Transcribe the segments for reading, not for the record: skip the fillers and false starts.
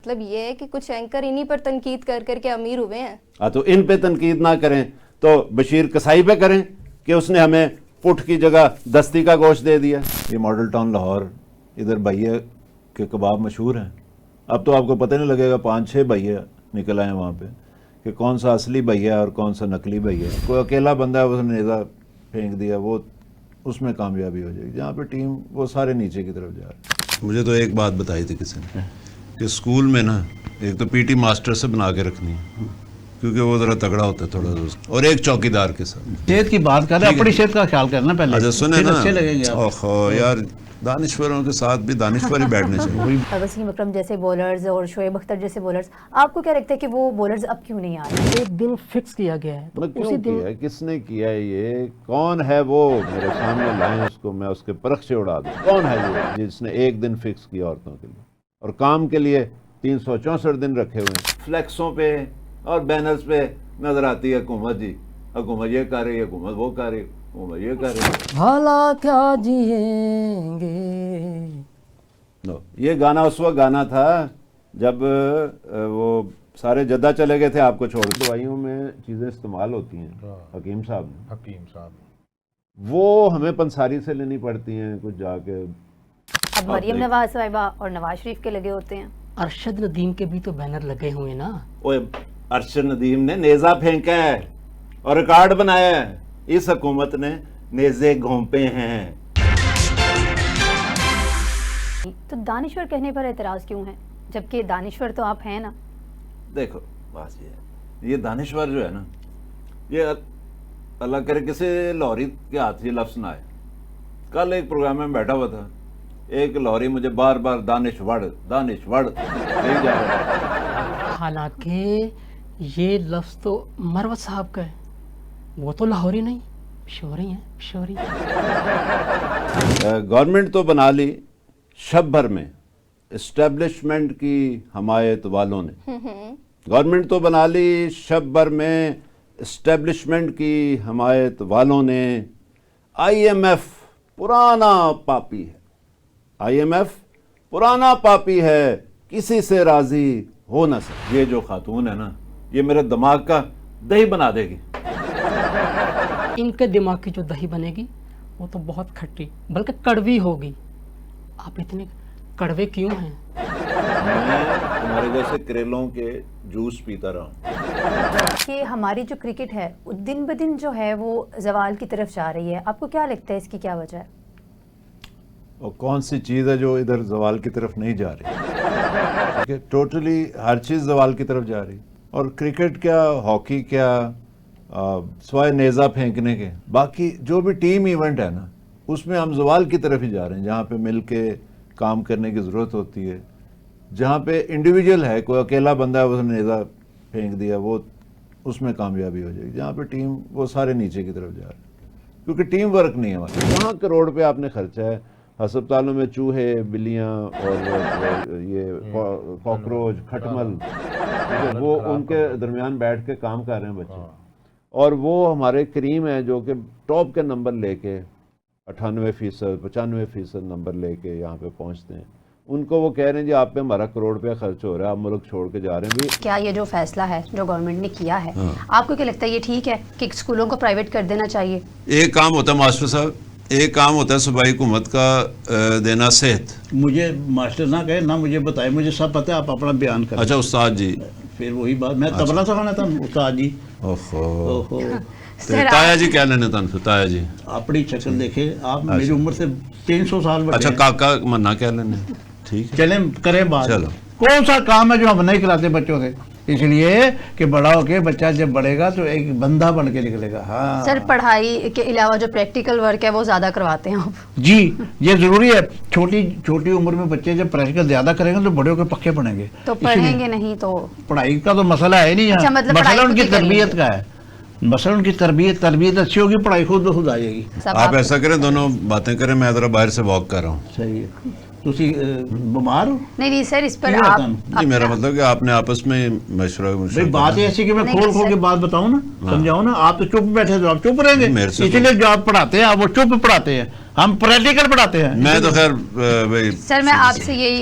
مطلب یہ ہے کہ کچھ اینکر انہی پر تنقید کر کر کے امیر ہوئے ہیں. ہاں تو ان پہ تنقید نہ کریں تو بشیر کسائی پہ کریں کہ اس نے ہمیں پٹھ کی جگہ دستی کا گوشت دے دیا. یہ ماڈل ٹاؤن لاہور ادھر بھیا کے کباب مشہور ہیں. اب تو آپ کو پتہ نہیں لگے گا 5-6 بھیا نکل آئے وہاں پہ کہ کون سا اصلی بھیا ہے اور کون سا نقلی بھیا ہے. کوئی اکیلا بندہ ہے اس نے نیزہ پھینک دیا وہ اس میں کامیابی ہو جائے گی. جہاں پہ ٹیم وہ سارے نیچے کی طرف جا رہے ہیں. مجھے تو ایک بات بتائی تھی کسی نے کہ اسکول میں نا ایک تو پی ٹی ماسٹر سے بنا کے رکھنی ہے کیونکہ وہ ذرا تگڑا ہوتا ہے تھوڑا سا, اور ایک چوکیدار کے ساتھ. صحت کی بات کر رہے ہیں, اپنی صحت کا خیال کرنا پہلے. اچھا سنیں نا, اچھے لگیں گے اوہو یار دانشوروں کے ساتھ بھی دانشور ہی بیٹھنے چاہیے. وسیم اکرم جیسے بولرز اور شعیب اختر جیسے بولرز, آپ کو کیا لگتا ہے کہ وہ بولرز اب کیوں نہیں آ رہے؟ ایک دن فکس کیا گیا ہے, کیوں کیا ہے, کس نے کیا ہے, یہ کون ہے وہ میرے سامنے لائیں اس کو, میں اس کے پرخ سے اڑا دوں. کون ہے یہ جس نے ایک دن فکس کیا عورتوں کے لیے اور کام کے لیے 364 دن رکھے ہوئے ہیں. فلیکسوں پہ اور بینرز پہ نظر آتی ہے حکومت, جی حکومت یہ کر رہی ہے, حکومت وہ کر رہی ہے, حکومت یہ کر رہی ہے. بھلا کیا جئیں گے. یہ گانا اس وقت گانا تھا جب وہ سارے جدہ چلے گئے تھے آپ کو چھوڑ. دوائیوں میں چیزیں استعمال ہوتی ہیں حکیم صاحب وہ ہمیں پنساری سے لینی پڑتی ہیں کچھ جا کے. اب مریم نواز صاحبہ اور نواز شریف کے لگے ہوتے ہیں. ارشد ندیم کے بھی تو بینر لگے ہوئے نا. اوے ارشد ندیم نے نیزہ پھینکا ہے اور ریکارڈ بنایا ہے, اس حکومت نے نیزے گھونپے ہیں. تو دانشور کہنے پر اعتراض کیوں ہے جبکہ دانشور تو آپ ہیں نا؟ دیکھو بات یہ ہے, یہ دانشور جو ہے نا, یہ اللہ کرے کسی لاہوری کے ہاتھ یہ لفظ نہ آئے. کل ایک پروگرام میں بیٹھا ہوا تھا, ایک لاہوری مجھے بار بار دانشور نہیں جا رہا. حالانکہ یہ لفظ تو مروت صاحب کا ہے, وہ تو لاہوری نہیں پشوری ہیں, پشوری. گورنمنٹ تو بنا لی شب بھر میں اسٹیبلشمنٹ کی حمایت والوں نے. گورنمنٹ تو بنا لی شب بھر میں اسٹیبلشمنٹ کی حمایت والوں نے. آئی ایم ایف پرانا پاپی ہے, آئی ایم ایف پرانا پاپی ہے, کسی سے راضی ہو نہ سکے. یہ جو خاتون ہے نا, یہ میرے دماغ کا دہی بنا دے گی. ان کے دماغ کی جو دہی بنے گی وہ تو بہت کھٹی بلکہ کڑوی ہوگی. آپ اتنے کڑوے کیوں ہیں؟ میں تمہارے جیسے کریلوں کے جوس پیتا رہا ہوں. کہ ہماری جو کرکٹ ہے دن بدن جو ہے وہ زوال کی طرف جا رہی ہے, آپ کو کیا لگتا ہے اس کی کیا وجہ ہے؟ اور کون سی چیز ہے جو ادھر زوال کی طرف نہیں جا رہی؟ ٹوٹلی ہر چیز زوال کی طرف جا رہی. اور کرکٹ کیا, ہاکی کیا, سوائے نیزہ پھینکنے کے باقی جو بھی ٹیم ایونٹ ہے نا, اس میں ہم زوال کی طرف ہی جا رہے ہیں. جہاں پہ مل کے کام کرنے کی ضرورت ہوتی ہے, جہاں پہ انڈیویجول ہے, کوئی اکیلا بندہ ہے اس نے نیزہ پھینک دیا, وہ اس میں کامیابی ہو جائے گی. جہاں پہ ٹیم وہ سارے نیچے کی طرف جا رہے ہیں کیونکہ ٹیم ورک نہیں ہے ہمارا. کہاں کروڑ پہ آپ نے خرچہ ہے ہسپتالوں میں چوہے, بلیاں اور یہ کاکروچ, کھٹمل, وہ ان کے درمیان بیٹھ کے کام کر رہے ہیں بچے. اور وہ ہمارے کریم ہیں جو کہ ٹاپ کے نمبر لے کے 98% 95% نمبر لے کے یہاں پہ پہنچتے ہیں. ان کو وہ کہہ رہے ہیں جی آپ پہ ہمارا کروڑ روپیہ خرچ ہو رہا ہے, آپ ملک چھوڑ کے جا رہے ہیں. بھی کیا یہ جو فیصلہ ہے جو گورنمنٹ نے کیا ہے, آپ کو کیا لگتا ہے یہ ٹھیک ہے کہ اسکولوں کو پرائیویٹ کر دینا چاہیے؟ ایک کام ہوتا ہے ماسٹر صاحب, ایک کام ہوتا ہے صوبائی حکومت کا دینا صحت. مجھے ماسٹر نہ کہے نہ مجھے بتائے, مجھے سب پتہ ہے, آپ اپنا بیان کریں. اچھا استاد جی, پھر وہی بات, میں تبلا سکھانا تھا استاد جی. اوہو تایا جی کیا لینے تھا تایا جی؟ اپنی شکل دیکھے آپ, میری عمر سے 300 سال بڑے. اچھا کاکا منا کیا لینے؟ ٹھیک ہے چلیں کریں بات. چلو, کون سا کام ہے جو ہم نہیں کراتے بچوں سے؟ اس لیے کہ بڑا ہو کے بچہ جب بڑھے گا تو ایک بندہ بن کے نکلے گا. ہاں سر, پڑھائی کے علاوہ جو پریکٹیکل ورک ہے وہ زیادہ کرواتے ہیں آپ؟ جی یہ ضروری ہے. چھوٹی عمر میں بچے جب پریکٹیکل زیادہ کریں گے تو بڑے ہو کے پکے پڑھیں گے. تو پڑھیں گے نہیں تو پڑھائی کا تو مسئلہ ہے نہیں. اچھا, مطلب مسئلہ ان کی تربیت کا ہے. مثلا ان کی تربیت اچھی ہوگی, پڑھائی خود بخود آ جائے گی. آپ ایسا کریں دونوں باتیں کریں, میں ذرا باہر سے واک کر رہا ہوں. صحیح ہے. ਤੁਸੀਂ ਬਿਮਾਰ ਹੋ नहीं नहीं सर, इस पर क्या आप बताऊं? नहीं, मेरा मतलब कि आपने आपस में मशवरा भाई बात करना। ऐसी कि मैं नहीं, खोल खोल सर। के बात बताऊं ना, समझाऊं ना, आप तो चुप बैठे तो आप चुप रहेंगे, मेरे से इसलिए जो आप पढ़ाते हैं आप वो चुप पढ़ाते हैं, हम प्रैक्टिकल पढ़ाते हैं। मैं तो खैर भाई सर मैं आपसे यही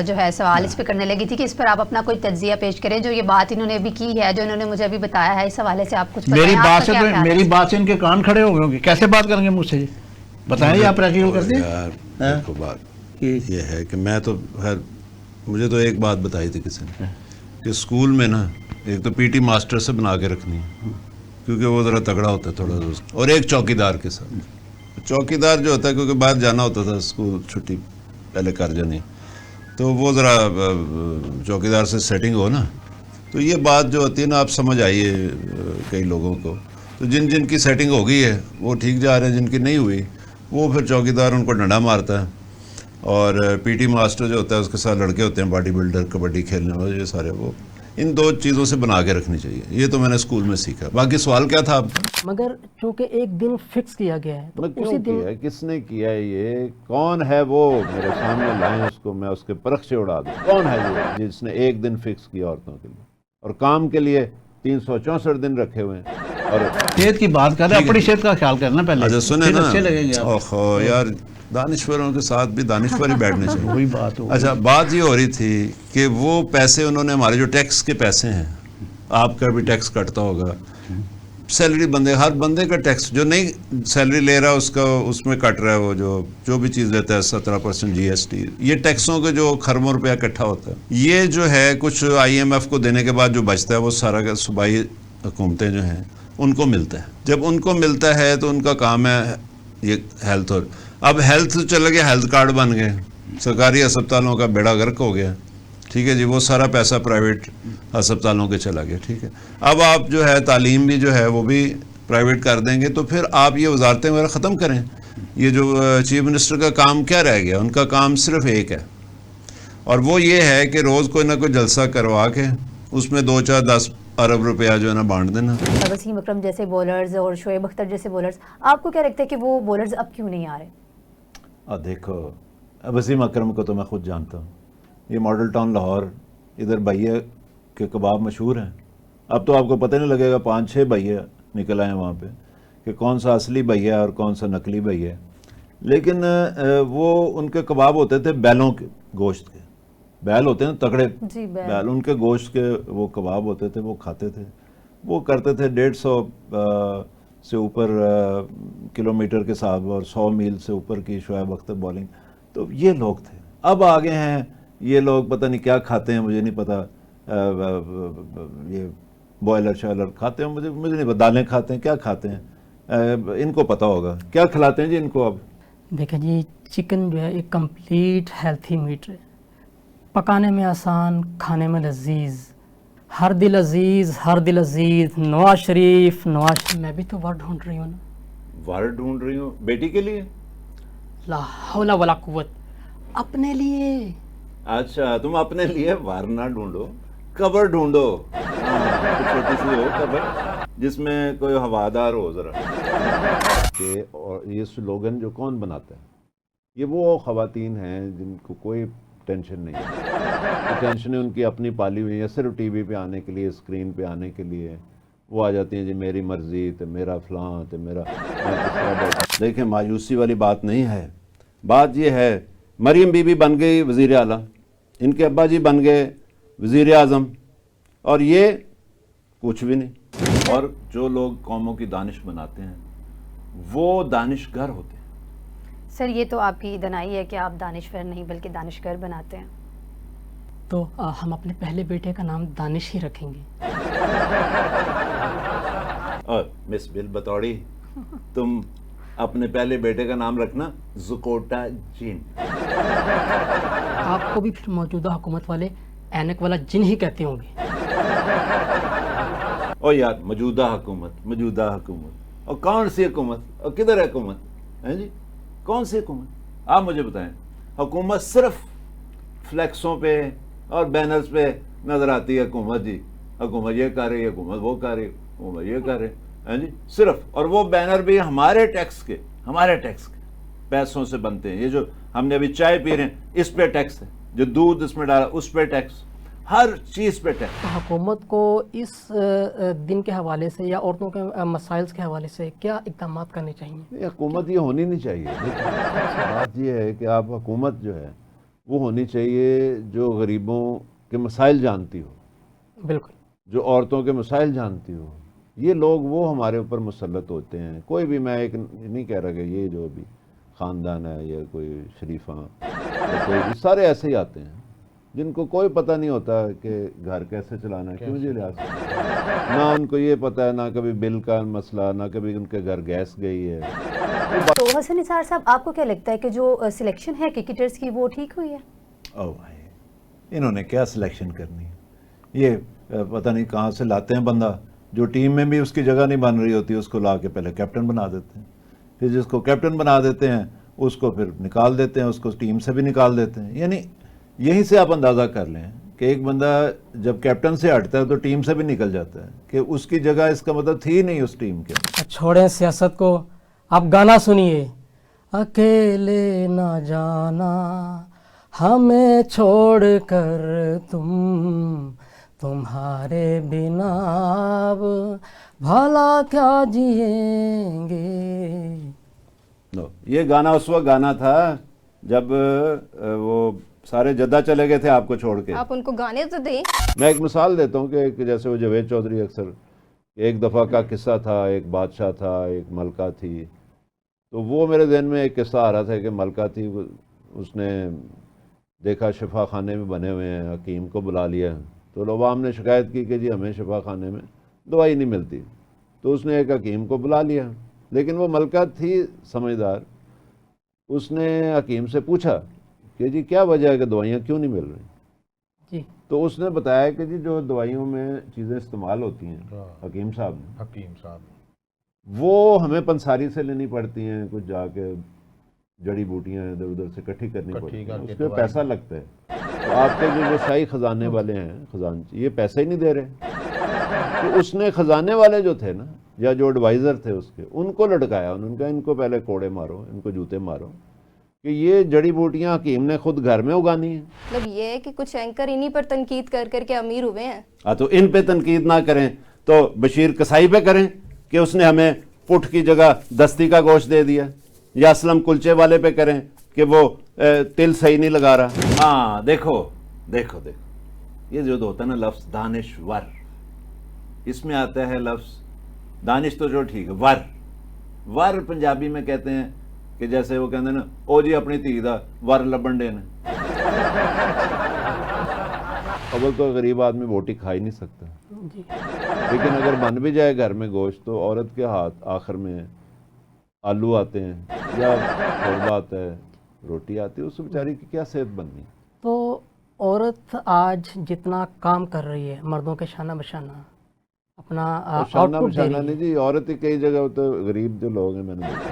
जो है सवाल इस पे करने लगी थी कि इस पर आप अपना कोई तज्जिया पेश करें, जो ये बात इन्होंने अभी की है, जो इन्होंने मुझे अभी बताया है, इस हवाले से आप कुछ बताएं, मेरी आपका बात से क्या तो ख्याल है? मेरी बात से इनके कान खड़े हो गए होंगे, कैसे बात करेंगे मुझसे जी, बताएं आप प्रैक्टिकल करते हैं यार हाँ? देखो बात कि ये है कि मैं तो खैर मुझे तो एक बात बताई थी किसी ने कि स्कूल में ना एक तो पीटी मास्टर से बना के रखनी है, क्योंकि वो ज़रा तगड़ा होता है थोड़ा सा, और एक चौकीदार के साथ। चौकीदार जो होता है, क्योंकि बाहर जाना होता था स्कूल छुट्टी पहले कर जानी, तो वो ज़रा चौकीदार से सेटिंग हो ना, तो ये बात जो होती है ना, आप समझ आइए कई लोगों को, तो जिन जिन की सेटिंग हो गई है वो ठीक जा रहे हैं, जिनकी नहीं हुई वो फिर चौकीदार उनको डंडा मारता है। और पीटी मास्टर जो होता है उसके साथ लड़के होते हैं बॉडी बिल्डर, कबड्डी खेलने वाले, ये सारे, वो इन दो चीज़ों से बना के रखनी चाहिए। ये तो मैंने स्कूल में सीखा। बाकी सवाल क्या था आपका? मगर चूंकि एक दिन फिक्स किया गया है तो मतलब उसी क्यों दिन किया है, किसने किया है, ये कौन है वो, मेरे सामने लाएं उसको, मैं उसके परख से उड़ा दूं। कौन है ये जिसने एक दिन फिक्स किया औरतों के लिए, और काम के लिए 364 दिन रखे हुए हैं। और सेहत की बात कर रहे हैं, अपनी सेहत का ख्याल करना पहले, अच्छा सुने फिर ना, अच्छे लगेंगे आप। ओहो यार, दानिश्वरों के साथ भी दानिश्वर ही बैठने चाहिए। वही बात हो अच्छा, बात ये हो रही थी कि वो पैसे उन्होंने, हमारे जो टैक्स के पैसे हैं, आपका भी टैक्स कटता होगा, सैलरी बंदे, हर बंदे का टैक्स, जो नहीं सैलरी ले रहा है उसका, उसमें कट रहा है, वो जो भी चीज़ लेता है 17% GST, ये टैक्सों के जो खरबों रुपया इकट्ठा होता है, ये जो है कुछ IMF को देने के बाद जो बचता है वो सारा का सूबाई हुकूमतें जो हैं उनको मिलता है। जब उनको मिलता है तो उनका काम है ये हेल्थ, और अब हेल्थ चले गए, हेल्थ कार्ड बन गए, सरकारी अस्पतालों का बेड़ा गर्क हो गया, ठीक है जी, वो सारा पैसा प्राइवेट अस्पतालों के चला गया, ठीक है। अब आप जो है तालीम भी जो है वो भी प्राइवेट कर देंगे, तो फिर आप ये वजारतें वगैरह ख़त्म करें। ये जो चीफ मिनिस्टर का काम क्या रह गया, उनका काम सिर्फ एक है, और वो ये है कि रोज़ कोई ना कोई जलसा करवा के उसमें 2, 4, 10 अरब रुपया जो है ना बांट देना। वसीम अकरम जैसे बॉलर्स और शोएब अख्तर जैसे बॉलर्स, आपको क्या लगता है कि वो बॉलर्स अब क्यों नहीं आ रहे? देखो, वसीम अकरम को तो मैं खुद जानता हूँ, ये मॉडल टाउन लाहौर, इधर भैया के कबाब मशहूर हैं। अब तो आपको पता नहीं लगेगा, 5-6 भैया निकल आए वहाँ पे कि कौन सा असली भैया है और कौन सा नकली भैया है। लेकिन वो उनके कबाब होते थे बैलों के गोश्त के, बैल होते हैं तगड़े जी, बैल, उनके गोश्त के वो कबाब होते थे, वो खाते थे। वो करते थे 150 से ऊपर किलोमीटर के साथ, और 100 मील से ऊपर की शोएब अख्तर बॉलिंग। तो ये लोग थे। अब आगे हैं ये लोग, पता नहीं क्या खाते हैं, मुझे नहीं पता, ये बॉयलर शॉयलर खाते हैं, मुझे नहीं पता, दालें खाते हैं, क्या खाते हैं, इनको पता होगा क्या खिलाते हैं जी इनको। अब देखें जी, चिकन जो है एक कंप्लीट हेल्थी मीट है, पकाने में आसान, खाने में लजीज, हर दिल अजीज, हर दिल अजीज। नवाज शरीफ, मैं भी तो वर्ड ढूंढ रही हूँ ना, वर्ड ढूंढ रही हूँ बेटी के लिए। ला हौला वला कुव्वत, अपने लिए। अच्छा, तुम अपने लिए वार ना ढूंढो, कबर ढूंढो। छोटी सी हो कबर जिसमें कोई हवादार हो जरा के। और ये स्लोगन जो कौन बनाता है, ये वो खवातीन हैं जिनको कोई टेंशन नहीं है। तो टेंशन है उनकी अपनी पाली हुई है, सिर्फ टीवी पे आने के लिए, स्क्रीन पे आने के लिए वो आ जाती हैं जी, मेरी मर्जी, तो मेरा फलां, तो मेरा। देखें, मायूसी वाली बात नहीं है, बात ये है मरियम बीबी बन गई वज़ीर आला, इनके अब्बा जी बन गए वज़ीर आज़म, और ये कुछ भी नहीं। और जो लोग कौमों की दानिश बनाते हैं वो दानिशगर होते हैं। सर ये तो आपकी दनाई है कि आप दानिशवर नहीं बल्कि दानिशगर बनाते हैं। तो हम अपने पहले बेटे का नाम दानिश ही रखेंगे। और मिस बिल बतौड़ी, तुम अपने पहले बेटे का नाम रखना ज़ुकोटा जीन। आपको भी फिर मौजूदा हुकूमत वाले ऐनक वाला जिन ही कहते होंगे। ओ यार, मौजूदा हुकूमत, और कौन सी हुकूमत, और किधर है हुकूमत, हैं जी, कौन सी हुकूमत? आप मुझे बताएं। हुकूमत सिर्फ फ्लैक्सों पे और बैनर्स पे नजर आती है हुकूमत जी, हुकूमत ये कर रही है, हुकूमत वो कर रही है, हुकूमत ये कर रहे हैं जी, सिर्फ। और वो बैनर भी हमारे टैक्स के। पैसों से बनते हैं। ये जो हमने अभी चाय पी रहे हैं इस पे टैक्स है, जो दूध इसमें डाला उस पे टैक्स, हर चीज़ पे टैक्स। हुकूमत को इस दिन के हवाले से या औरतों के मसाइल के हवाले से क्या इक़दाम करने चाहिए? ये हुकूमत ये होनी नहीं चाहिए। बात ये है कि आप हुकूमत जो है वो होनी चाहिए जो गरीबों के मसाइल जानती हो, बिल्कुल, जो औरतों के मसाइल जानती हो। ये लोग वो हमारे ऊपर मुसल्लत होते हैं। कोई भी, मैं एक नहीं कह रहा कि ये जो भी ख़ानदान है या कोई शरीफा या कोई भी, सारे ऐसे ही आते हैं जिनको कोई पता नहीं होता कि घर कैसे चलाना है, क्यों जी लिहाज से। ना उनको ये पता है, ना कभी बिल का मसला, ना कभी उनके घर गैस गई है। तो हसन निसार साहब, आपको क्या लगता है कि जो सिलेक्शन है क्रिकेटर्स की वो ठीक हुई है? ओ भाई, इन्होंने क्या सिलेक्शन करनी है? ये पता नहीं कहाँ से लाते हैं बंदा, जो टीम में भी उसकी जगह नहीं बन रही होती उसको ला के पहले कैप्टन बना देते हैं, फिर जिसको कैप्टन बना देते हैं उसको फिर निकाल देते हैं, उसको टीम से भी निकाल देते हैं। यानी यहीं से आप अंदाज़ा कर लें कि एक बंदा जब कैप्टन से हटता है तो टीम से भी निकल जाता है, कि उसकी जगह इसका मतलब थी नहीं उस टीम के। छोड़ें सियासत को, आप गाना सुनिए। अकेले ना जाना हमें छोड़ कर तुम, तुम्हारे बिना अब भला क्या जिएंगे। ये गाना उस वक्त गाना था जब वो सारे जद्दा चले गए थे आपको छोड़ के। आप उनको गाने तो दें। मैं एक मिसाल देता हूँ कि जैसे वो जावेद चौधरी अक्सर, एक दफ़ा का किस्सा था, एक बादशाह था, एक मलका थी, तो वो मेरे ज़हन में एक किस्सा आ रहा था कि मलका थी, उसने देखा शिफा खाने में बने हुए हैं, हकीम को बुला लिया, तो अवाम ने शिकायत की कि जी हमें शिफा खाने में दवाई नहीं मिलती, तो उसने एक हकीम को बुला लिया। लेकिन वो मलका थी समझदार, उसने हकीम से पूछा कि जी क्या वजह है कि दवाइयाँ क्यों नहीं मिल रही जी, तो उसने बताया कि जी जो दवाइयों में चीज़ें इस्तेमाल होती हैं हकीम साहब वो हमें पंसारी से लेनी पड़ती हैं, कुछ जाके जड़ी बूटियाँ इधर उधर से इकट्ठी करनी पड़ती हैं, उसके पैसा लगता है। तो आपके जो शाही खजाने वाले हैं, खजानची, ये पैसे ही नहीं दे रहे। तो उसने खजाने वाले जो थे ना, या जो एडवाइज़र थे उसके, उनको लटकाया। उन्होंने कहा इनको पहले कोड़े मारो, इनको जूते मारो, कि ये जड़ी बूटियाँ हकीम ने खुद घर में उगानी है। मतलब ये है कि कुछ एंकर इन्हीं पर तनकीद कर करके अमीर हुए हैं। हाँ, तो इन पे तनकीद ना करें तो बशीर कसाई पे करें कि उसने हमें पुट की जगह दस्ती का गोश्त दे दिया, या असलम कुलचे वाले पे करें कि वो तिल सही नहीं लगा रहा। हाँ देखो देखो देखो, ये जो होता है ना लफ्ज़ दानिशवर, इसमें आता है लफ्ज़ दानिश, तो जो ठीक है, वर पंजाबी में कहते हैं कि जैसे वो कहते हैं ना, ओ जी अपनी धी दा वर लबन देना। अव्वल तो गरीब आदमी रोटी खा ही नहीं सकता, लेकिन अगर बन भी जाए घर में गोश्त तो औरत के हाथ आखिर में आलू आते हैं या शोरबा आता है, रोटी आती है, उस बेचारी की क्या सेहत बननी। तो औरत आज जितना काम कर रही है मर्दों के शाना बशाना, अपना शाना आउटपुट दे बशाना रही नहीं है। जी, औरत ही कई जगह तो गरीब जो लोग हैं मैंने देखा,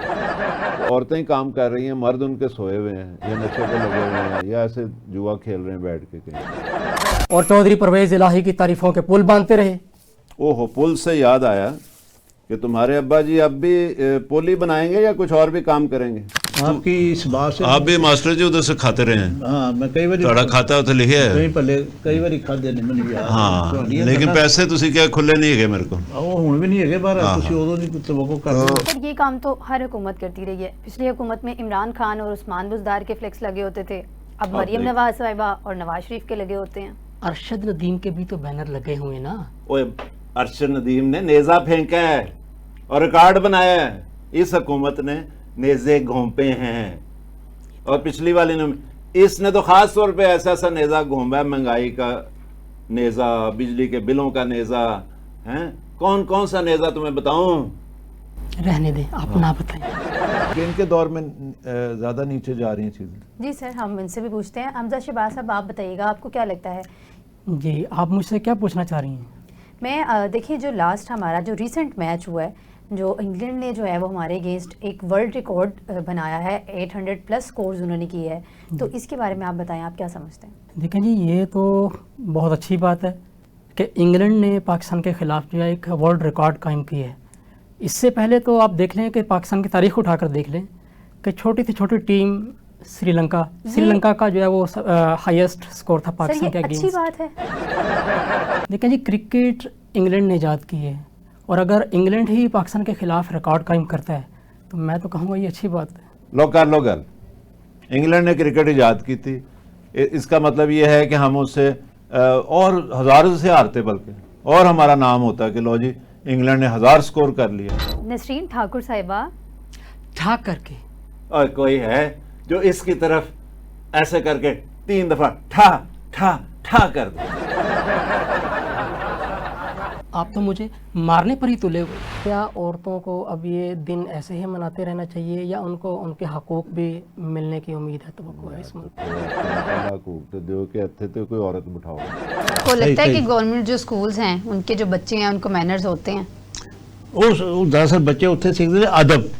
तो औरतें ही काम कर रही हैं, मर्द उनके सोए हुए हैं या नशे पे लगे हुए हैं या ऐसे जुआ खेल रहे हैं बैठ के कहीं। और चौधरी परवेज इलाही की तारीफों के पुल बांधते रहे। ओहो, पुल से याद आया कि तुम्हारे अब्बा जी अब भी पुल ही बनाएंगे या कुछ और भी काम करेंगे? आपकी इस बात से आप भी मास्टर जी उधर से खाते रहे हैं? हाँ, मैं कई बार ਤੁਹਾਡਾ ਖਾਤਾ ਉੱਥੇ ਲਿਖਿਆ ਹੈ? कहीं पहले कई बार खादे ने मैंने याद हाँ, लेकिन पैसे ਤੁਸੀਂ ਕਿਹਾ ਖੁੱਲੇ ਨਹੀਂ ਹੈਗੇ ਮੇਰੇ ਕੋਲ। ਉਹ ਹੁਣ ਵੀ ਨਹੀਂ ਹੈਗੇ ਬਾਹਰ, ਤੁਸੀਂ ਉਦੋਂ ਦੀ ਤਵੱਕੋ ਕਰਦੇ। सर ये काम तो हर हुकूमत करती रही है। पिछली हुकूमत में इमरान खान और उस्मान बुज़दार के फ्लेक्स लगे होते थे, अब मरियम नवाज साहिबा और नवाज शरीफ के लगे होते हैं। अरशद नदीम के भी तो बैनर लगे हुए ना। ओए, अरशद नदीम ने नेज़ा फेंका है और रिकॉर्ड बनाया है। इस हुकूमत ने नेज़े घोंपे हैं, और पिछली वाली ने, इसने तो ख़ास तौर पे ऐसा ऐसा नेज़ा घोंपा है, महंगाई का नेज़ा, बिजली के बिलों का नेज़ा, हैं कौन कौन सा नेज़ा तुम्हें बताऊं? रहने दें, आप ना बताएं। इनके दौर में ज़्यादा नीचे जा रही हैं चीज़ें। जी सर, हम इनसे भी पूछते हैं। हमजा शहबाज साहब, आप बताइएगा, आपको क्या लगता है? जी, आप मुझसे क्या पूछना चाह रही हैं? मैं देखिए, जो लास्ट हमारा जो रीसेंट मैच हुआ है, जो इंग्लैंड ने जो है वो हमारे अगेंस्ट एक वर्ल्ड रिकॉर्ड बनाया है, 800 प्लस स्कोर्स उन्होंने किए हैं, तो इसके बारे में आप बताएं, आप क्या समझते हैं? देखें जी, ये तो बहुत अच्छी बात है कि इंग्लैंड ने पाकिस्तान के ख़िलाफ़ जो है एक वर्ल्ड रिकॉर्ड कायम किया है। इससे पहले तो आप देख लें कि पाकिस्तान की तारीख़ उठाकर देख लें कि छोटी से छोटी टीम श्रीलंका का जो है वो हाईएस्ट स्कोर था सर पाकिस्तान के ये अच्छी अगेंस्ट। बात है। देखें जी, क्रिकेट इंग्लैंड ने ईजाद की है, और अगर इंग्लैंड ही पाकिस्तान के खिलाफ रिकॉर्ड कायम करता है तो मैं तो कहूँगा ये अच्छी बात है। लो कर लो गल, इंग्लैंड ने क्रिकेट ईजाद की थी, इसका मतलब ये है कि हम उससे और हज़ारों से हारते, बल्कि और हमारा नाम होता कि लो जी इंग्लैंड ने 1000 स्कोर कर लिया। नसरीन ठाकुर साहिबा, ठाक करके और कोई है जो इसकी तरफ ऐसे करके 3 दफा ठा ठा ठा कर दे। आप तो मुझे मारने पर ही तुले हुए। क्या औरतों को अब ये दिन ऐसे ही मनाते रहना चाहिए, या उनको उनके हकूक भी मिलने की उम्मीद है, तो है इस मुल्क में? हकूक तो दो के हथे तो कोई औरत बिठाओ। को लगता है कि गवर्नमेंट जो स्कूल्स हैं उनके जो बच्चे हैं उनको मैनर्स होते हैं? वो दरअसल बच्चे उत्थे सीखते थे अदब।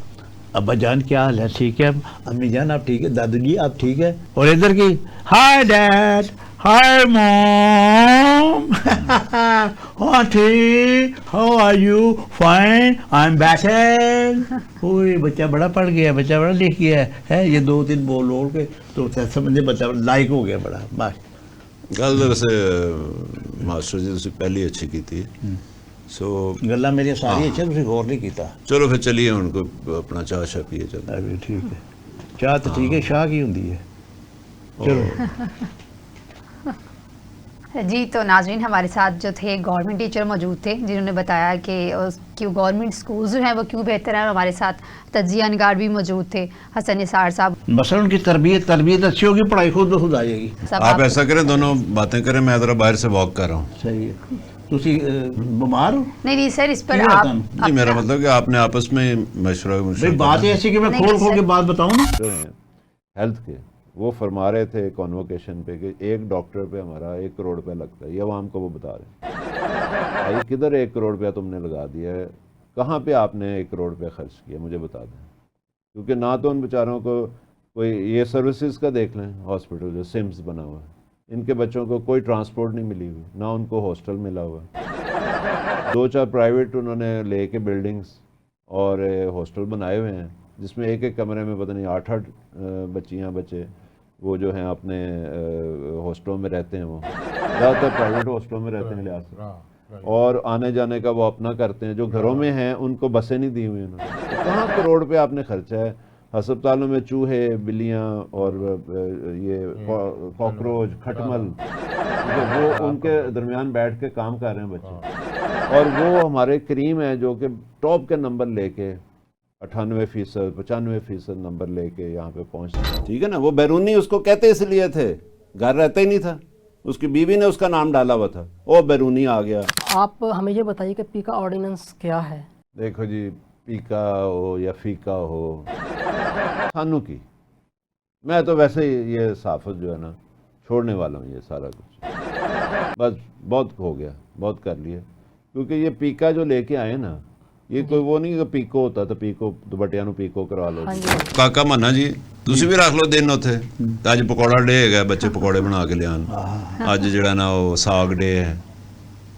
अब्बा जान क्या हाल है, ठीक है? अम्मी जान आप ठीक है? दादू जी आप ठीक है? और इधर की hi dad, hi mom, how are you? Fine, I am better. ओए बच्चा बड़ा पढ़ गया, बच्चा बड़ा लिख गया है। ये 2-3 बोल के तो समझे बच्चा लाइक हो गया बड़ा। बस गल वैसे मास्टर जी तुसी पहली अच्छी की थी, सो गल्ला मेरी सारी अच्छी, तुसी गौर नहीं कीता। चलो फिर चलिए उनको अपना चाह शा पिए चलो। अरे ठीक है, चाह तो ठीक है, शाह की होंगी है। चलो जी, तो नाजरीन हमारे साथ जो थे गवर्नमेंट टीचर मौजूद थे जिन्होंने बताया कि क्यों गवर्नमेंट स्कूल्स जो हैं वो क्यों बेहतर हैं। हमारे साथ तजिया निगार भी मौजूद थे, हसन निसार साहब। मसलन उनकी तरबियत अच्छी होगी, पढ़ाई खुद ब खुद आ जाएगी। सब आप ऐसा करें, दोनों बातें करें, मैं ज़रा बाहर से वॉक कर रहा हूँ। सही है। तुसी बीमार हो? नहीं सर, इस पर नहीं आप होता। जी मेरा मतलब कि आपने आपस में मशवरा भाई बात है ऐसी कि मैं नहीं, खोल सर। के बात बताऊं ना। जो हैं हेल्थ के, वो फरमा रहे थे कॉन्वोकेशन पे कि एक डॉक्टर पे हमारा 1 करोड़ रुपया लगता है। ये आवाम को वो बता रहे हैं भाई किधर 1 करोड़ रुपया तुमने लगा दिया है, कहाँ पे आपने 1 करोड़ रुपया खर्च किया, मुझे बता दें। क्योंकि ना तो उन बेचारों को कोई ये सर्विसेज का देख लें, हॉस्पिटल जो सिम्स बना हुआ है, इनके बच्चों को कोई ट्रांसपोर्ट नहीं मिली हुई, ना उनको हॉस्टल मिला हुआ है। 2-4 प्राइवेट उन्होंने लेके बिल्डिंग्स और हॉस्टल बनाए हुए हैं, जिसमें एक कमरे में पता नहीं 8-8 बच्चियाँ बच्चे वो जो हैं अपने हॉस्टलों में रहते हैं। वो ज़्यादातर प्राइवेट हॉस्टलों में रहते हैं लिहाज से, और आने जाने का वो अपना करते हैं। जो घरों में हैं उनको बसें नहीं दी हुई उन्होंने। तो कहाँ करोड़ रुपये आपने खर्चा है। अस्पतालों में चूहे, बिल्लियाँ और ये कॉकरोच, खटमल, तो वो उनके दरमियान बैठ के काम कर रहे हैं बच्चे। और वो हमारे करीम हैं जो कि टॉप के नंबर लेके 98%, 95% नंबर लेके यहाँ पे पहुँचते। ठीक है ना, वो बैरूनी उसको कहते इसलिए थे, घर रहता ही नहीं था, उसकी बीवी ने उसका नाम डाला हुआ था, ओ बैरूनी आ गया। आप हमें ये बताइए कि पीका ऑर्डिनेंस क्या है? देखो जी, पीका हो या फीका हो, खानों की, मैं तो वैसे ही ये साफत जो है ना छोड़ने वाला हूँ, ये सारा कुछ बस बहुत हो गया, बहुत कर लिया। क्योंकि ये पीका जो लेके आए ना, ये कोई वो नहीं कि पीको होता तो पीको दुपट्टियां नू पीको करवा लो। हाँ जी। ਕਾਕਾ ਮੰਨਾ ਜੀ ਤੁਸੀਂ ਵੀ ਰੱਖ ਲਓ ਦਿਨ ਉੱਥੇ। ਤਾਂ ਅੱਜ ਪਕੌੜਾ ਡੇ ਹੈਗਾ, ਬੱਚੇ ਪਕੌੜੇ ਬਣਾ ਕੇ ਲਿਆਣ। ਅੱਜ ਜਿਹੜਾ ਨਾ ਉਹ ਸਾਗ ਡੇ ਹੈ,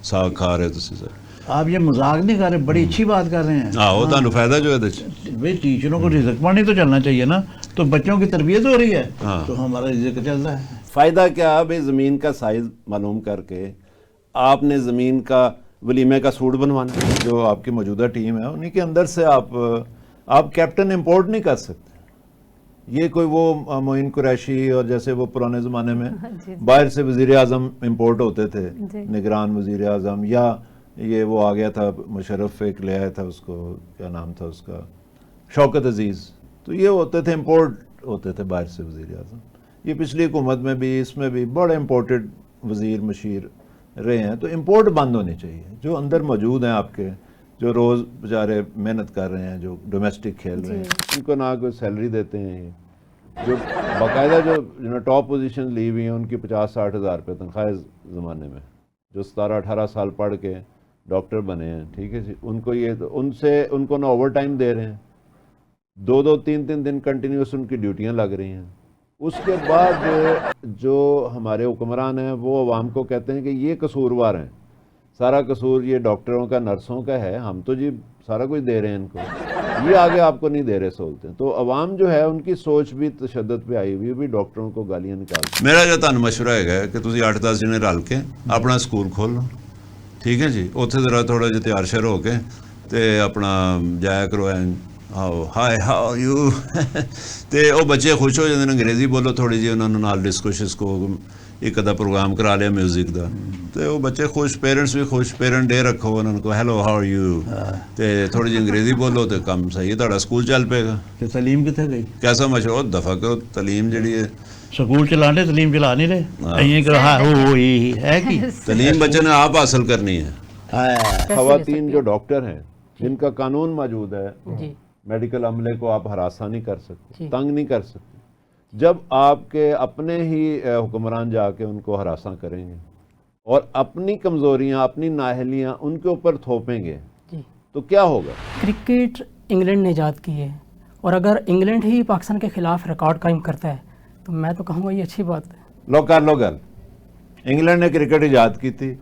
ਸਾਗ ਖਾ ਰਹੇ ਤੁਸੀਂ ਸਰ। आप ये मजाक नहीं कर रहे, बड़ी अच्छी बात कर रहे हैं। ਆਹੋ ਤੁਹਾਨੂੰ ਫਾਇਦਾ ਜੋ ਇਹਦੇ ਚ। भाई टीचरों को रिजक पानी तो चलना चाहिए ना, तो बच्चों की तरबियत हो रही है हाँ। तो हमारा रिजक चल रहा है। फ़ायदा क्या भाई, ज़मीन का साइज़ मालूम करके आपने ज़मीन का वलीमे का सूट बनवाना है। जो आपकी मौजूदा टीम है उन्हीं के अंदर से आप कैप्टन इंपोर्ट नहीं कर सकते। ये कोई वो मोइन कुरैशी और जैसे वो पुराने ज़माने में बाहर से वज़ीर आज़म इंपोर्ट होते थे, निगरान वज़ीर आज़म, या ये वो आ गया था मुशर्रफ एक ले आया था, उसको क्या नाम था उसका, शौकत अजीज़, तो ये होते थे इंपोर्ट होते थे बाहर से वज़ीर आज़म। ये पिछली हुकूमत में भी, इसमें भी बड़े इंपोर्टेड वज़ीर मशीर रहे हैं। तो इंपोर्ट बंद होनी चाहिए। जो अंदर मौजूद हैं आपके, जो रोज़ बेचारे मेहनत कर रहे हैं, जो डोमेस्टिक खेल रहे हैं, उनको ना कोई सैलरी देते हैं। ये जो बाकायदा जो टॉप पोजीशन ली हुई हैं उनकी 50-60 हज़ार रुपये तनख्वाह ज़माने में, जो 17-18 साल पढ़ के डॉक्टर बने हैं, ठीक है जी, उनको ये उनको ना ओवर टाइम दे रहे हैं, 2-2, 3-3 दिन कंटिन्यूस उनकी ड्यूटियाँ लग रही हैं। उसके बाद जो हमारे हुक्मरान हैं वो अवाम को कहते हैं कि ये कसूरवार हैं, सारा कसूर ये डॉक्टरों का, नर्सों का है, हम तो जी सारा कुछ दे रहे हैं इनको, یہ آگے آپ کو نہیں دے رہے سہولتیں. تو عوام جو ہے ان کی سوچ بھی تشدد پہ آئی ہوئی, بھی ڈاکٹروں کو گالیاں نکالتی. میرا جو ਤੁਹਾਨੂੰ مشورہ ہے کہ ਤੁਸੀਂ 8-10 ਜਣੇ ਰਲ ਕੇ ਆਪਣਾ ਸਕੂਲ ਖੋਲ੍ਹ ਲਓ, ਠੀਕ ਹੈ ਜੀ. ਉੱਥੇ ਜ਼ਰਾ ਥੋੜ੍ਹਾ ਜਿਹਾ ਤਿਆਰ ਸ਼ਿਆਰ ਹੋ ਕੇ ਤੇ ਆਪਣਾ ਜਾਇਆ ਕਰੋ ਐਂ ਹਾਈ ਹਾਊ ਯੂ ਤੇ ਉਹ ਬੱਚੇ ਖੁਸ਼ ਹੋ ਜਾਂਦੇ ਨੇ. ਅੰਗਰੇਜ਼ੀ ਬੋਲੋ ਥੋੜ੍ਹੀ ਜਿਹੀ ਉਹਨਾਂ ਨੂੰ ਨਾਲ ਡਿਸਕਸ਼ਸ ਕੋ ਇੱਕ ਅੱਧਾ ਪ੍ਰੋਗਰਾਮ ਕਰਾ ਲਿਆ ਮਿਊਜ਼ਿਕ ਦਾ ਤੇ ਉਹ ਬੱਚੇ ਖੁਸ਼, ਪੇਰੈਂਟਸ ਵੀ ਖੁਸ਼. ਪੇਰੈਂਟ ਡੇ ਰੱਖੋ, ਉਹਨਾਂ ਨੂੰ ਕਹੋ ਹੈਲੋ ਹਾਊ ਆਰ ਯੂ ਤੇ ਥੋੜ੍ਹੀ ਜਿਹੀ ਅੰਗਰੇਜ਼ੀ ਬੋਲੋ ਤੇ ਕੰਮ ਸਹੀ ਹੈ, ਤੁਹਾਡਾ ਸਕੂਲ ਚੱਲ ਪਏਗਾ. کہ تلیم کتنے گئی؟ کیسا مشورہ دفعہ کرو. تعلیم جڑی ہے سکول چلانے تلیم چلا نہیں رہے. یہ کہ ہاں وہی ہے کہ تعلیم بچے نے آپ حاصل کرنی ہے. خواتین جو ڈاکٹر ہیں جن کا قانون موجود ہے, جی میڈیکل عملے کو آپ ہراساں نہیں کر سکتے, جی. تنگ نہیں کر سکتے. جب آپ کے اپنے ہی حکمران جا کے ان کو ہراساں کریں گے اور اپنی کمزوریاں, اپنی نااہلیاں ان کے اوپر تھوپیں گے جی. تو کیا ہوگا؟ کرکٹ انگلینڈ نے ایجاد کی ہے, اور اگر انگلینڈ ہی پاکستان کے خلاف ریکارڈ قائم کرتا ہے تو میں تو کہوں گا یہ اچھی بات ہے. لو کر لو گل, انگلینڈ نے کرکٹ ایجاد کی تھی,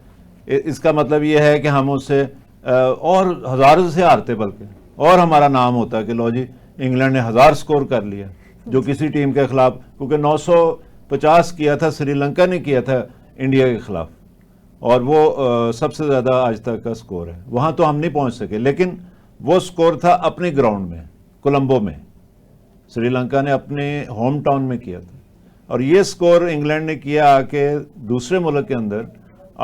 اس کا مطلب یہ ہے کہ ہم اس سے اور ہزاروں سے ہارتے, بلکہ اور ہمارا نام ہوتا ہے کہ لو جی انگلینڈ نے 1000 سکور کر لیا, جو کسی ٹیم کے خلاف, کیونکہ 950 کیا تھا سری لنکا نے کیا تھا انڈیا کے خلاف, اور وہ سب سے زیادہ آج تک کا سکور ہے. وہاں تو ہم نہیں پہنچ سکے, لیکن وہ سکور تھا اپنے گراؤنڈ میں, کولمبو میں. سری لنکا نے اپنے ہوم ٹاؤن میں کیا تھا, اور یہ سکور انگلینڈ نے کیا آ کے دوسرے ملک کے اندر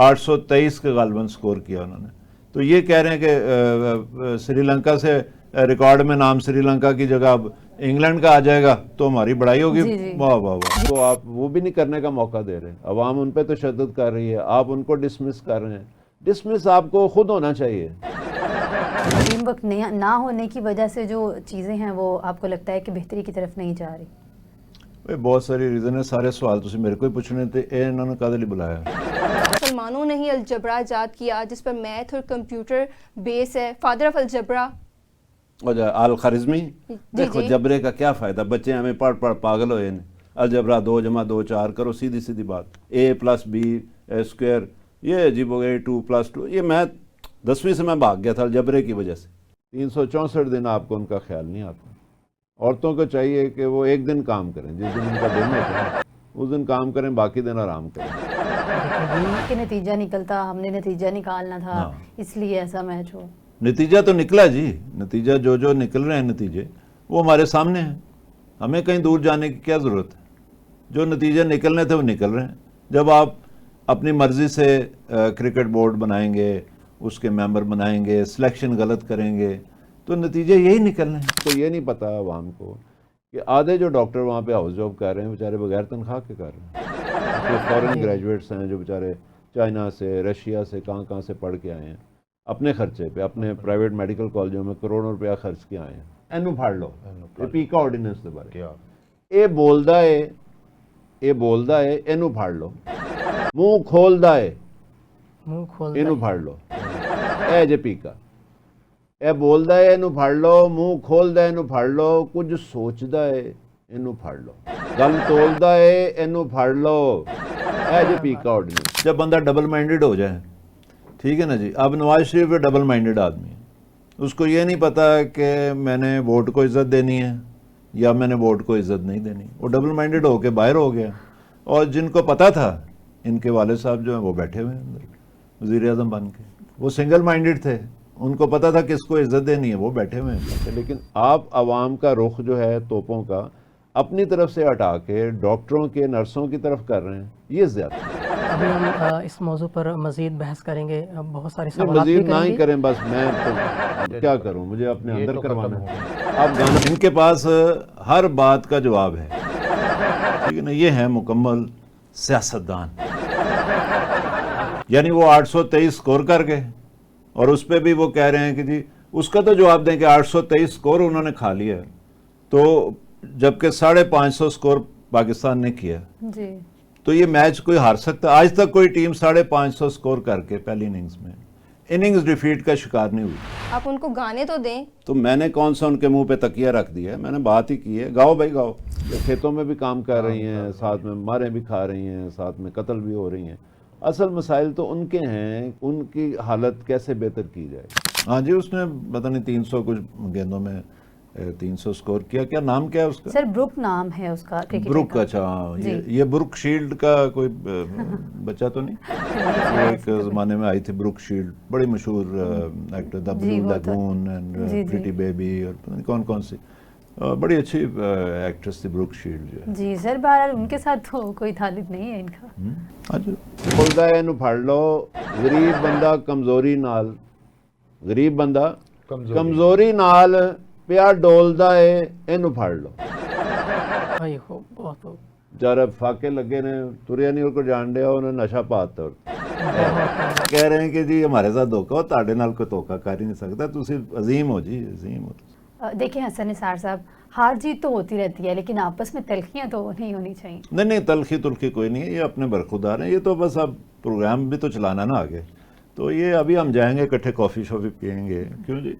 823 کے غالباً سکور کیا انہوں نے. تو یہ کہہ رہے ہیں کہ سری لنکا سے ریکارڈ میں نام سری لنکا کی جگہ اب انگلینڈ کا آ جائے گا تو ہماری بڑائی ہوگی. واہ واہ واہ. تو آپ وہ بھی نہیں کرنے کا موقع دے رہے, عوام ان پہ تشدد کر رہی ہے, آپ ان کو ڈسمس کر رہے ہیں. ڈسمس آپ کو خود ہونا چاہیے. ٹیم ورک نہ ہونے کی وجہ سے جو چیزیں ہیں وہ آپ کو لگتا ہے کہ بہتری کی طرف نہیں جا رہی؟ بہت ساری ریزن ہے, سارے سوال تو میرے کو ہی پوچھنے تھے, انہوں نے کدے بلایا. مسلمانوں نے ہی الجبرا ایجاد کیا جس پر میتھ اور کمپیوٹر بیس ہے. Father of algebra Al Khwarizmi. دیکھو جبرے کا کیا فائدہ, بچے ہمیں پڑھ پڑھ پاگل ہوئے ہیں. الجبرا 2 + 2 = 4 کرو, سیدھی سیدھی بات. A + B اسکوائر, یہ عجیب ہو گیا. 2 + 2, یہ میں 10ویں سے میں بھاگ گیا تھا الجبرے کی وجہ سے. 364 دن آپ کو ان کا خیال نہیں آتا. عورتوں کو چاہیے کہ وہ ایک دن کام کریں, جس دن ان کا دن ہوتا ہے اس دن کام کریں, باقی دن آرام کریں. کہ نتیجہ نکلتا, ہم نے نتیجہ نکالنا تھا, اس لیے ایسا میچ ہو. نتیجہ تو نکلا جی, نتیجہ جو نکل رہے ہیں نتیجے وہ ہمارے سامنے ہیں. ہمیں کہیں دور جانے کی کیا ضرورت ہے؟ جو نتیجے نکلنے تھے وہ نکل رہے ہیں. جب آپ اپنی مرضی سے کرکٹ بورڈ بنائیں گے, اس کے ممبر بنائیں گے, سلیکشن غلط کریں گے تو نتیجے یہی نکلنے ہیں. تو یہ نہیں پتا عوام کو کہ آدھے جو ڈاکٹر وہاں پہ ہاؤس جاب کر رہے ہیں بیچارے بغیر تنخواہ کے کر رہے ہیں. فورن گریجویٹس ہیں جو بیچارے چائنا سے, رشیا سے, کہاں سے پڑھ کے آئے ہیں, اپنے خرچے پہ اپنے پرائیویٹ میڈیکل کالجوں میں کروڑوں روپیہ خرچ کے آئے ہیں. اینو پھاڑ لو, یہ پیکا آرڈیننس دے بارے یہ بولدا ہے اینو پھاڑ لو, منہ کھولدا ہے اینو پھاڑ لو. اے جے پیکا اے بولدا ہے اینو پھاڑ لو, منہ کھولدا ہے اینو پھاڑ لو, کچھ سوچدا ہے اینو پھاڑ لو, گل تولدا ہے اینو پھاڑ لو. اے جے پیکا آرڈیننس. جب بندہ ڈبل مائنڈڈ ہو جائے, ٹھیک ہے نا جی. اب نواز شریف بھی ڈبل مائنڈڈ آدمی ہے, اس کو یہ نہیں پتا کہ میں نے ووٹ کو عزت دینی ہے یا میں نے ووٹ کو عزت نہیں دینی. وہ ڈبل مائنڈڈ ہو کے باہر ہو گیا. اور جن کو پتا تھا, ان کے والد صاحب جو ہیں وہ بیٹھے ہوئے ہیں اندر وزیر اعظم بن کے, وہ سنگل مائنڈڈ تھے, ان کو پتا تھا کس کو عزت دینی ہے, وہ بیٹھے ہوئے ہیں. لیکن آپ عوام کا رخ جو ہے توپوں کا اپنی طرف سے ہٹا کے ڈاکٹروں کے, نرسوں کی طرف کر رہے ہیں, یہ زیادہ. ابھی ہم اس موضوع پر مزید بحث کریں گے, بہت سارے سوالات بھی مزید نہ کریں ہی گے. کریں, بس میں تو کیا کروں, مجھے اپنے اندر کروانا ہے. اب ان کے پاس ہر بات کا جواب ہے, ٹھیک ہے نا. یہ ہے مکمل سیاستدان. یعنی وہ 823 سکور کر گئے اور اس پہ بھی وہ کہہ رہے ہیں کہ جی اس کا تو جواب دیں کہ 823 سکور انہوں نے کھا لیا, تو جبکہ 550 سکور پاکستان نے کیا. جی تو یہ میچ کوئی ہار سکتا؟ آج تک کوئی ٹیم 550 سکور کر کے پہلی اننگز میں اننگز ڈیفیٹ کا شکار نہیں ہوئی. آپ ان کو گانے تو دیں. تو میں نے کون سا ان کے منہ پہ تکیہ رکھ دیا ہے؟ میں نے بات ہی کی ہے, گاؤ بھائی گاؤ. کھیتوں میں بھی کام کر رہی ہیں, ساتھ میں ماریں بھی کھا رہی ہیں, ساتھ میں قتل بھی ہو رہی ہیں. اصل مسائل تو ان کے ہیں, ان کی حالت کیسے بہتر کی جائے. ہاں جی, اس نے پتہ نہیں 300 کچھ گیندوں میں 300 स्कोर किया. क्या नाम क्या है उसका? सर ब्रुक नाम है उसका क्रिकेटर ब्रुक. का. अच्छा हाँ, जी. ये ब्रुक शील्ड का कोई बच्चा तो नहीं? ये एक ज़माने में आई थी ब्रुक शील्ड, बड़ी मशहूर एक्टर, द जी, ब्लू वो तो- लगून जी, एंड जी. प्रिटी बेबी और पता नहीं कौन कौन सी बड़ी अच्छी एक्ट्रेस थी ब्रुक शील्ड जो है. जी सर, बहरहाल उनके साथ तो कोई ताल्लुक नहीं है इनका. अच्छा. ਬੋਲਦਾ ਹੈ ਇਹਨੂੰ ਫੜ ਲਓ, ਗਰੀਬ ਬੰਦਾ ਕਮਜ਼ੋਰੀ ਨਾਲ, ਗਰੀਬ ਬੰਦਾ ਕਮਜ਼ੋਰੀ ਨਾਲ ਪਿਆ ਡੋਲਦਾ ਏ, ਇਹਨੂੰ ਫੜ ਲਓ. भाई हो बहुत हो ਜਦ ਫਾਕੇ ਲੱਗੇ ਨੇ, ਤੁਰਿਆ ਨਹੀਂ, ਉਹ ਕੋ ਜਾਣ ਡਿਆ, ਉਹਨੇ ਨਸ਼ਾ ਪਾਤਾ. कह रहे हैं कि जी हमारे साथ धोखा हो, ताड़े नाल कोई धोखा कर ही नहीं सकता. तुसी अजीम हो जी, अजीम हो. देखिए हसन निसार साहब, हार जीत तो होती रहती है लेकिन आपस में तलखियां तो नहीं होनी चाहिए. नहीं तलखी तुलखी कोई नहीं है, ये अपने बरखुदार हैं. ये तो बस अब प्रोग्राम भी तो चलाना ना आगे, तो ये अभी हम जाएंगे इकट्ठे कॉफ़ी शॉफ़ी पियेंगे, क्यों जी.